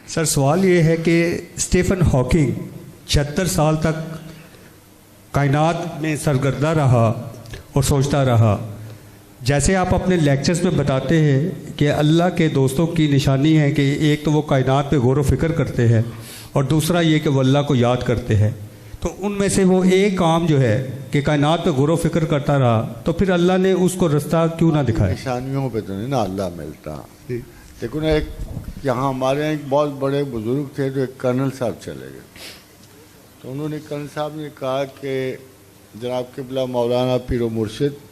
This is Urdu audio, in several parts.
سر سوال یہ ہے کہ اسٹیفن ہاکنگ 76 سال تک کائنات میں سرگردہ رہا اور سوچتا رہا. جیسے آپ اپنے لیکچرز میں بتاتے ہیں کہ اللہ کے دوستوں کی نشانی ہے کہ ایک تو وہ کائنات پہ غور و فکر کرتے ہیں اور دوسرا یہ کہ وہ اللہ کو یاد کرتے ہیں، تو ان میں سے وہ ایک کام جو ہے کہ کائنات پہ غور و فکر کرتا رہا، تو پھر اللہ نے اس کو رستہ کیوں نہ دکھایا؟ نشانیوں پہ تو نہیں نا اللہ ملتا. دیکھو نا، ایک یہاں ہمارے یہاں ایک بہت بڑے بزرگ تھے جو ایک کرنل صاحب چلے گئے، تو انہوں نے کرنل صاحب نے کہا کہ جناب قبلہ مولانا پیر و مرشد،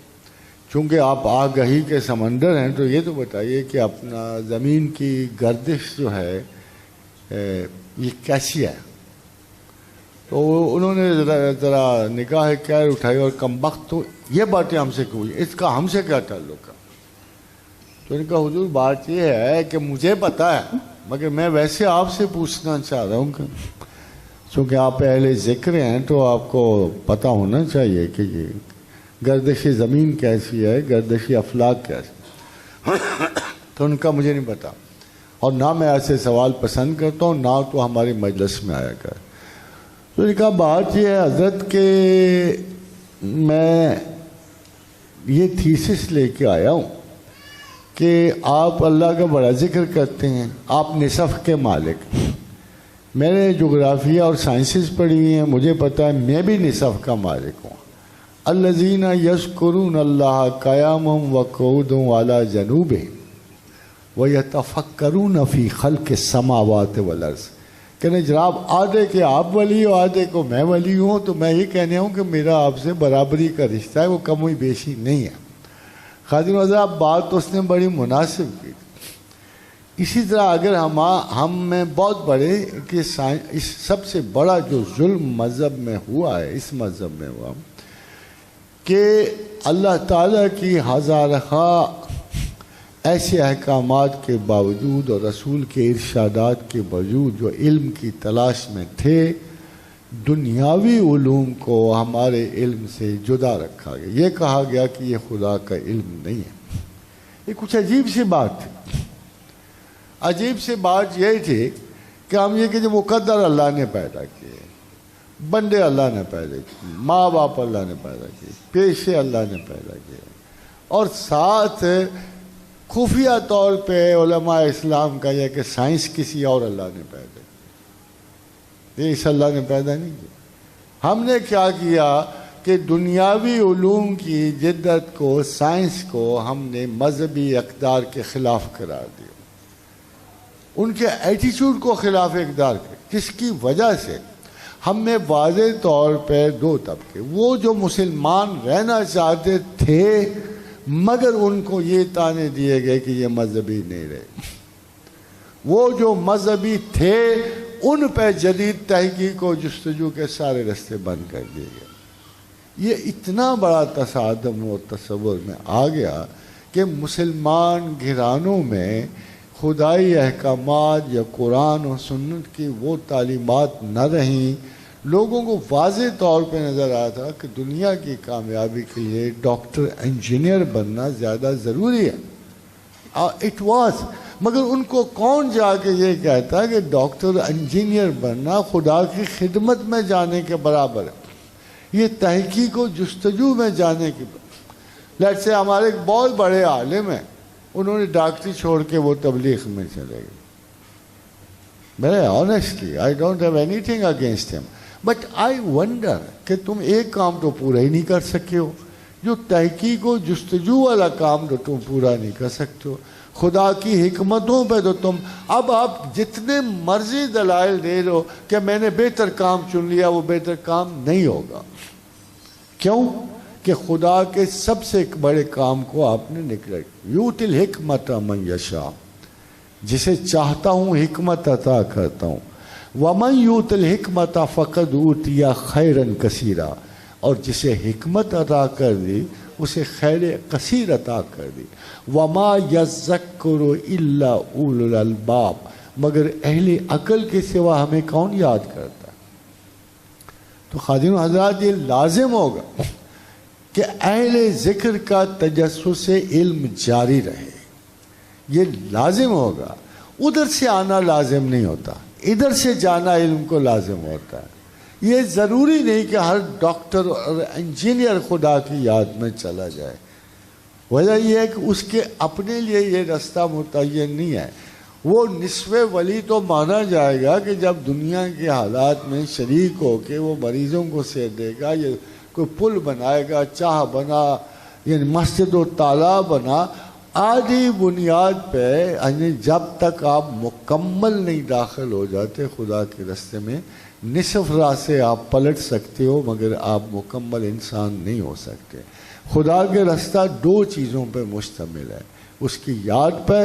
چونکہ آپ آگہی کے سمندر ہیں تو یہ تو بتائیے کہ اپنا زمین کی گردش جو ہے یہ کیسی ہے؟ تو انہوں نے ذرا نگاہ کیر اٹھائی اور کم بخت تو یہ باتیں ہم سے کوئی، اس کا ہم سے کیا تعلق ہے؟ تو ان کا حضور بات یہ ہے کہ مجھے پتا ہے، مگر میں ویسے آپ سے پوچھنا چاہ رہا ہوں کہ چونکہ آپ اہل ذکر ہیں تو آپ کو پتہ ہونا چاہیے کہ یہ گردش زمین کیسی ہے، گردش افلاک کیسی. تو ان کا مجھے نہیں پتا، اور نہ میں ایسے سوال پسند کرتا ہوں، نہ تو ہماری مجلس میں آیا کر. تو ان کا بات یہ ہے حضرت کہ میں یہ تھیسس لے کے آیا ہوں کہ آپ اللہ کا بڑا ذکر کرتے ہیں، آپ نصف کے مالک. میں نے جغرافیہ اور سائنسز پڑھی ہوئی ہیں، مجھے پتہ ہے میں بھی نصف کا مالک ہوں. الذین یذکرون اللہ قیاما وقعودا وعلی جنوبہم ویتفکرون فی خلق السماوات والارض. کہ جناب آدھے کے آپ ولی ہو، آدھے کو میں ولی ہوں، تو میں یہ کہنے ہوں کہ میرا آپ سے برابری کا رشتہ ہے، وہ کم و بیشی نہیں ہے. خادم حضرات بات تو اس نے بڑی مناسب کی. اسی طرح اگر ہم میں بہت بڑے کہ اس سب سے بڑا جو ظلم مذہب میں ہوا ہے، اس مذہب میں ہوا کہ اللہ تعالیٰ کی ہزارہا ایسے احکامات کے باوجود اور رسول کے ارشادات کے باوجود جو علم کی تلاش میں تھے، دنیاوی علوم کو ہمارے علم سے جدا رکھا گیا. یہ کہا گیا کہ یہ خدا کا علم نہیں ہے. یہ کچھ عجیب سی بات تھی. عجیب سی بات یہ تھی کہ ہم یہ کہ جو مقدر اللہ نے پیدا کیے، بندے اللہ نے پیدا کیے، ماں باپ اللہ نے پیدا کیے، پیشے اللہ نے پیدا کیے، اور ساتھ خفیہ طور پہ علماء اسلام کا یہ کہ سائنس کسی اور اللہ نے پیدا کی، یہ اس اللہ نے پیدا نہیں کیا. ہم نے کیا کیا کہ دنیاوی علوم کی جدت کو، سائنس کو ہم نے مذہبی اقدار کے خلاف قرار دیا، ان کے ایٹیچیوڈ کو خلاف اقدار کیا. جس کی وجہ سے ہم میں واضح طور پہ دو طبقے، وہ جو مسلمان رہنا چاہتے تھے مگر ان کو یہ تانے دیے گئے کہ یہ مذہبی نہیں رہے، وہ جو مذہبی تھے ان پہ جدید تحقیق و جستجو کے سارے راستے بند کر دیے گئے. یہ اتنا بڑا تصادم و تصور میں آ گیا کہ مسلمان گھرانوں میں خدائی احکامات یا قرآن و سنت کی وہ تعلیمات نہ رہیں. لوگوں کو واضح طور پہ نظر آیا تھا کہ دنیا کی کامیابی کے لیے ڈاکٹر انجینئر بننا زیادہ ضروری ہے. اٹ واز، مگر ان کو کون جا کے یہ کہتا ہے کہ ڈاکٹر انجینئر بننا خدا کی خدمت میں جانے کے برابر ہے، یہ تحقیق و جستجو میں جانے کی. لیٹ سے ہمارے ایک بہت بڑے عالم ہیں، انہوں نے ڈاکٹری چھوڑ کے وہ تبلیغ میں چلے گئے. میں honestly I don't have any thing against ہم، بٹ آئی ونڈر کہ تم ایک کام تو پورا ہی نہیں کر سکے ہو، جو تحقیق و جستجو والا کام تو تم پورا نہیں کر سکتے ہو. خدا کی حکمتوں پہ تو تم اب آپ جتنے مرضی دلائل دے لو کہ میں نے بہتر کام چن لیا، وہ بہتر کام نہیں ہوگا. کیوں کہ خدا کے سب سے بڑے کام کو آپ نے نکلا. یؤتی الحکمت من یشاء، جسے چاہتا ہوں حکمت عطا کرتا ہوں. ومن یؤت الحکمت فقد اوتی خیرا کثیرا، اور جسے حکمت عطا کر دی اسے خیر کثیر عطا کر دی. وما یذکر الا اولو الالباب، مگر اہل عقل کے سوا ہمیں کون یاد کرتا ہے؟ تو خادم حضرات یہ لازم ہوگا کہ اہل ذکر کا تجسس علم جاری رہے، یہ لازم ہوگا. ادھر سے آنا لازم نہیں ہوتا، ادھر سے جانا علم کو لازم ہوتا ہے۔ یہ ضروری نہیں کہ ہر ڈاکٹر اور انجینئر خدا کی یاد میں چلا جائے، وجہ یہ ہے کہ اس کے اپنے لیے یہ رستہ متعین نہیں ہے۔ وہ نصف ولی تو مانا جائے گا کہ جب دنیا کے حالات میں شریک ہو کے وہ مریضوں کو سیر دے گا، یہ کوئی پل بنائے گا، چاہ بنا، یعنی مسجد و تالاب بنا، آدھی بنیاد پہ یعنی جب تک آپ مکمل نہیں داخل ہو جاتے خدا کے رستے میں، نصف راہ سے آپ پلٹ سکتے ہو مگر آپ مکمل انسان نہیں ہو سکتے۔ خدا کے رستہ دو چیزوں پہ مشتمل ہے، اس کی یاد پہ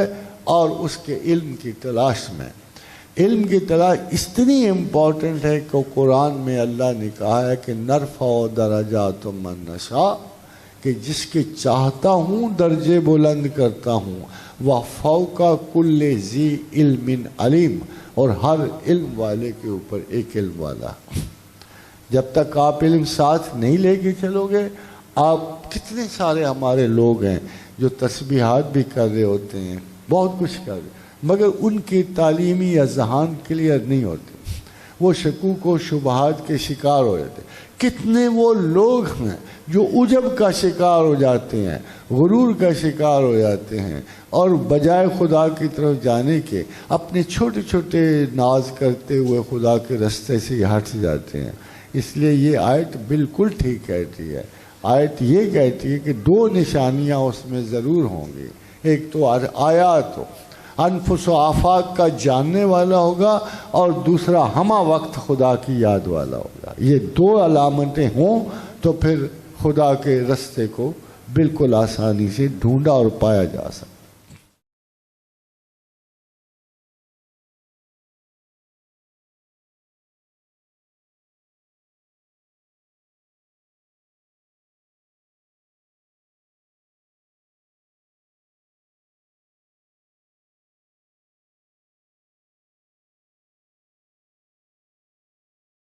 اور اس کے علم کی تلاش میں۔ علم کی تلاش اتنی امپورٹنٹ ہے کہ قرآن میں اللہ نے کہا ہے کہ نرفع درجات من نشاء، کہ جس کے چاہتا ہوں درجے بلند کرتا ہوں، وفوق کل ذی علم علیم، اور ہر علم والے کے اوپر ایک علم والا۔ جب تک آپ علم ساتھ نہیں لے کے چلو گے، آپ کتنے سارے ہمارے لوگ ہیں جو تسبیحات بھی کر رہے ہوتے ہیں، بہت کچھ کر رہے، مگر ان کی تعلیمی اذہان کلیئر نہیں ہوتے، وہ شکوک و شبہات کے شکار ہو جاتے۔ کتنے وہ لوگ ہیں جو عجب کا شکار ہو جاتے ہیں، غرور کا شکار ہو جاتے ہیں، اور بجائے خدا کی طرف جانے کے اپنے چھوٹے چھوٹے ناز کرتے ہوئے خدا کے رستے سے ہٹ جاتے ہیں۔ اس لیے یہ آیت بالکل ٹھیک کہتی ہے۔ آیت یہ کہتی ہے کہ دو نشانیاں اس میں ضرور ہوں گی، ایک تو آیات ہو، انفس و آفاق کا جاننے والا ہوگا، اور دوسرا ہمہ وقت خدا کی یاد والا ہوگا۔ یہ دو علامتیں ہوں تو پھر خدا کے رستے کو بالکل آسانی سے ڈھونڈا اور پایا جا سکتا۔